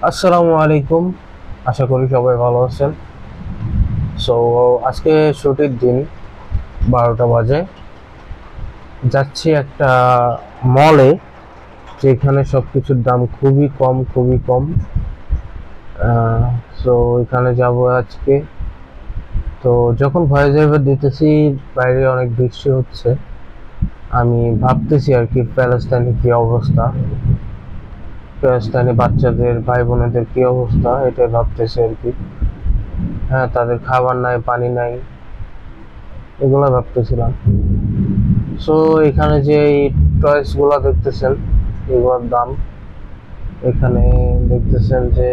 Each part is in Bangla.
আসসালামু আলাইকুম। আশা করি সবাই ভালো আছেন। সো আজকে ছুটির দিন, 12টা বাজে। যাচ্ছি একটা মলে, যেখানে সবকিছুর দাম খুবই কম, খুবই কম। সো এখানে যাব আজকে। তো যখন ভয়েস ওভার দিতেছি, বাইরে অনেক বৃষ্টি হচ্ছে। আমি ভাবতেছি আর কি, প্যালেস্টাইনে কি অবস্থা, প্যালেস্টাইনে বাচ্চাদের, ভাই বোনেদের কি অবস্থা, এটাই ভাবতেছি আর কি। হ্যাঁ, তাদের খাবার নাই, পানি নাই, এগুলো ভাবতেছিলাম। সো এখানে যে এই টয়েস গুলা দেখতেছেন, এগুলোর দাম এখানে দেখতেছেন যে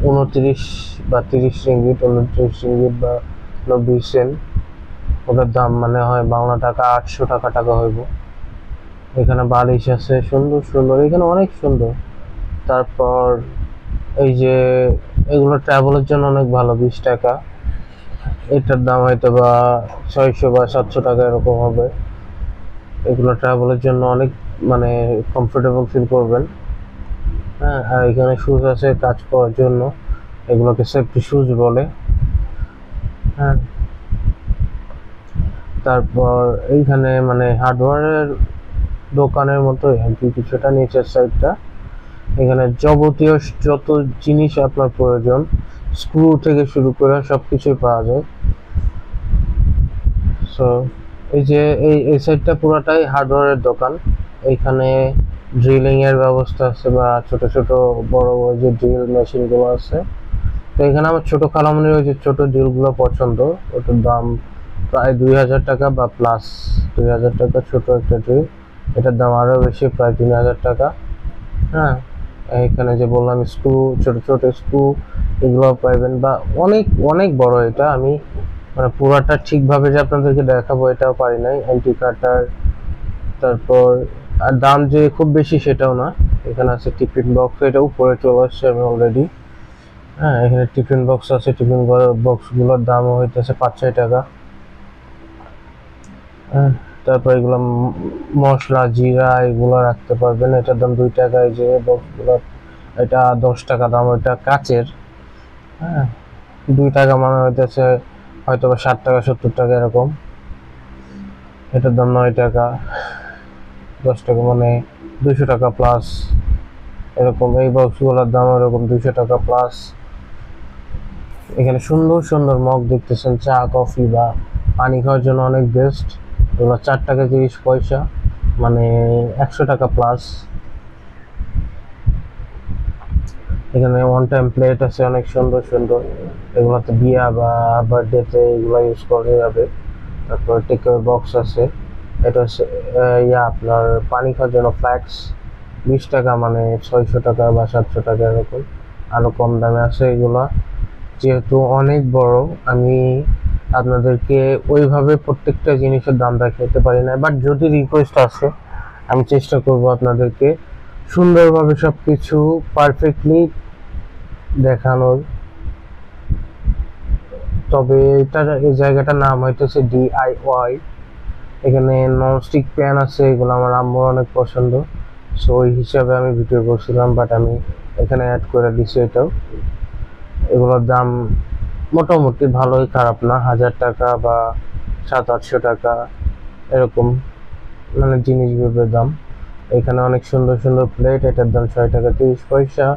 29 বা 30 রিঙ্গিট, 29 রিঙ্গিট বা 90 সেন্ট। ওটার দাম মানে হয় বাংলা টাকা 800 টাকা হইব। এখানে বালিশ আছে সুন্দর সুন্দর, এখানে অনেক সুন্দর। তারপর এই যে এগুলো ট্রাভেলের জন্য অনেক ভালো, 20 টাকা। এটার দাম হয়তো বা 600 বা 700 টাকা এরকম হবে। এগুলো ট্রাভেলের জন্য অনেক, মানে কমফোর্টেবল ফিল করবেন। হ্যাঁ, আর এখানে শুজ আছে কাজ করার জন্য, এগুলোকে সেফটি শুজ বলে। হ্যাঁ, তারপর এইখানে মানে হার্ডওয়্যারের দোকানের মতোই আর কি কিছুটা, নিচের সাইডটা। এখানে যাবতীয় যত জিনিস আপনার প্রয়োজন, স্ক্রু থেকে শুরু করে সবকিছুই পাওয়া যায়। সো এই যে এই সাইডটা পুরাটাই হার্ডওয়্যারের দোকান। এইখানে ড্রিলিং এর ব্যবস্থা আছে, বা ছোট ছোট বড় বড় যে ড্রিল মেশিন গুলো আছে। তো এখানে আমার ছোট খালামনির ওই যে ছোট ড্রিল গুলো পছন্দ। ওটার দাম প্রায় 2000 টাকা বা প্লাস 2000 টাকা, ছোট একটা ড্রিল। এটার দাম আরো বেশি, প্রায় 3000 টাকা। হ্যাঁ, এখানে যে বললাম স্ক্রু, ছোট ছোট স্ক্রু, এগুলো পাইবেন। বা অনেক অনেক বড় এটা, আমি মানে পুরাটা ঠিকভাবে যে আপনাদেরকে দেখাবো এটাও পারি নাই। অ্যান্টি কাটার, তারপর আর দাম যে খুব বেশি সেটাও না। এখানে আছে টিফিন বক্স, এটা উপরে চলে আসছে আমি অলরেডি। হ্যাঁ, এখানে টিফিন বক্স আছে, টিফিন বক্স গুলোর দামও হইতেছে 5-6 টাকা। হ্যাঁ, তারপর এগুলো মশলা, জিরা, এগুলো রাখতে পারবেন, এটার দাম 2 টাকা। এই যে বক্স গুলো, এটা 10 টাকা দাম, ওইটা কাচের। হ্যাঁ, 2 টাকা মানে হইতেছে হয়তো বা 60 টাকা 70 টাকা এরকম। এটার দাম 9 টাকা। 10 টাকা মানে 200 টাকা প্লাস এরকম। এই বক্সগুলোর দাম এরকম 200 টাকা প্লাস। এখানে সুন্দর সুন্দর মগ দেখতেছেন, চা কফি বা পানি খাওয়ার জন্য অনেক বেস্ট। এগুলো 4 টাকা 30 পয়সা, মানে 100 টাকা প্লাস। এখানে ওয়ান টাইম প্লেট আছে অনেক সুন্দর সুন্দর, এগুলোতে বিয়া বা বার্থডেতে এগুলো ইউজ করা যাবে। তারপর টেকঅ্যাওয়ে বক্স আছে। এটা হচ্ছে আপনার পানি খাওয়ার জন্য ফ্ল্যাক্স। 20 টাকা মানে 600 টাকা বা 700 টাকা এরকম। আরো কম দামে আছে এগুলা। যেহেতু অনেক বড়, আমি আপনাদেরকে ওইভাবে প্রত্যেকটা জিনিসের দাম দেখাতে পারি না, বাট যদি রিকোয়েস্ট আছে আমি চেষ্টা করব আপনাদেরকে সুন্দরভাবে সবকিছু পারফেক্টলি দেখানোর। তবে এটার এই জায়গাটার নাম হইতেছে DIY। এখানে ননস্টিক প্যান আছে, এগুলো আমার আম্মুর অনেক পছন্দ। সো ওই হিসাবে আমি ভিডিও করছিলাম, বাট আমি এখানে অ্যাড করে দিছি এটাও। এগুলোর দাম মোটামুটি ভালোই, খারাপ না, 1000 টাকা বা 700-800 টাকা এরকম, মানে জিনিসগুলোর দাম। এখানে অনেক সুন্দর সুন্দর প্লেট, এটার দাম 6 টাকা 30 পয়সা।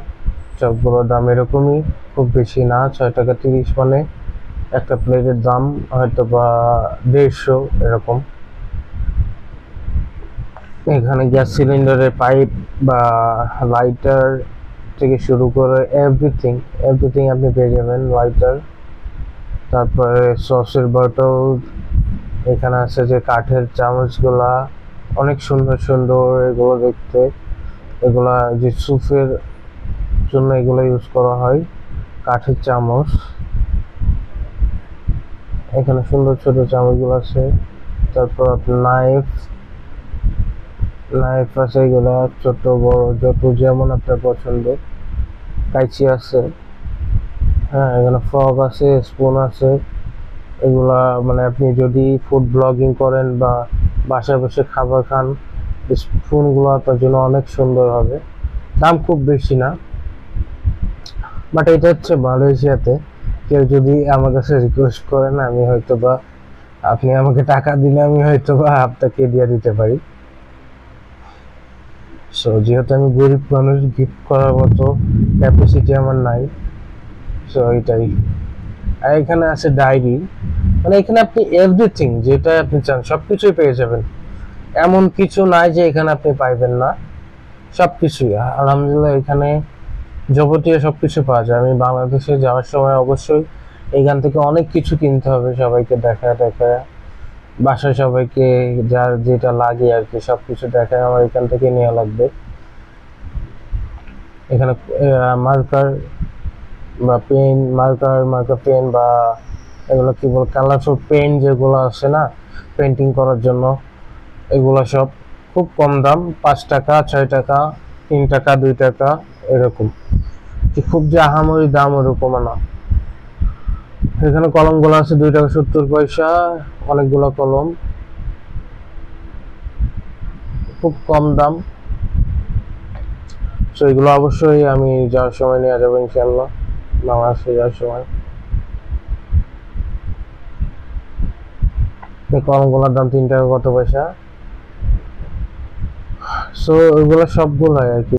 সবগুলোর দাম এরকমই, খুব বেশি না। 6 টাকা 30 মানে একটা প্লেটের দাম হয়তো বা 150 এরকম। এখানে গ্যাস সিলিন্ডারের পাইপ বা লাইটার থেকে শুরু করে এভরিথিং এভরিথিং আপনি পেয়ে যাবেন, লাইটার। তারপরে সসের বটল। এখানে আছে যে কাঠের চামচগুলা, অনেক সুন্দর সুন্দর এগুলো দেখতে। এগুলা যে স্যুপের জন্য এগুলো ইউজ করা হয়, কাঠের চামচ। এখানে সুন্দর ছোট চামচগুলো আছে। তারপর আপনার নাইফ, নাইফ আছে, এগুলা ছোট বড় যত যেমন আপনার পছন্দ। কাঁচি আছে। হ্যাঁ, এখানে ফর্ক আছে, স্পুন আছে। এগুলা মানে আপনি যদি ফুড ব্লগিং করেন বা বাসায় বসে খাবার খান, স্পুনগুলো আপনার জন্য অনেক সুন্দর হবে। দাম খুব বেশি না। বাট এটা হচ্ছে মালয়েশিয়াতে কেউ যদি আমার কাছে রিকোয়েস্ট করেন, আমি হয়তো বা আপনি আমাকে টাকা দিলে আমি হয়তো বা আপনাকে দিয়ে দিতে পারি। সো যেহেতু আমি গরিব মানুষ, গিফট করার মতো ক্যাপাসিটি আমার নাই, সো এটাই। আর এখানে আছে ডায়েরি, মানে এখানে আপনি এভরিথিং যেটা আপনি চান সবকিছুই পেয়ে যাবেন, এমন কিছু নাই যে এখানে আপনি পাইবেন না, সবকিছুই আলহামদুলিল্লাহ এখানে যাবতীয় সবকিছু পাওয়া যায়। আমি বাংলাদেশে যাওয়ার সময় অবশ্যই এখান থেকে অনেক কিছু কিনতে হবে, সবাইকে দেখা দেখা, বাসায় সবাইকে যার যেটা লাগে আর কি সবকিছু দেখায় আমার এখান থেকে নেওয়া লাগবে। এখানে মার্কার বা পেন, মার্কার পেন বা এগুলো কি বল, কালারফুল পেন যেগুলো আছে না পেন্টিং করার জন্য, এগুলো সব খুব কম দাম, 5 টাকা, 6 টাকা, 3 টাকা, 2 টাকা, এরকম। খুব যে আহামরি দাম ওরকম না। এখানে কলমগুলো আছে 2 টাকা 70 পয়সা, অনেকগুলো কলম, খুব কম দাম। তো এগুলো অবশ্যই আমি যাওয়ার সময় নিয়ে যাবো ইনশাল্লাহ, বাংলাদেশে যাওয়ার সময়। কলমগুলোর দাম 3 টাকা কত পয়সা। সো ওইগুলো সবগুলাই আর কি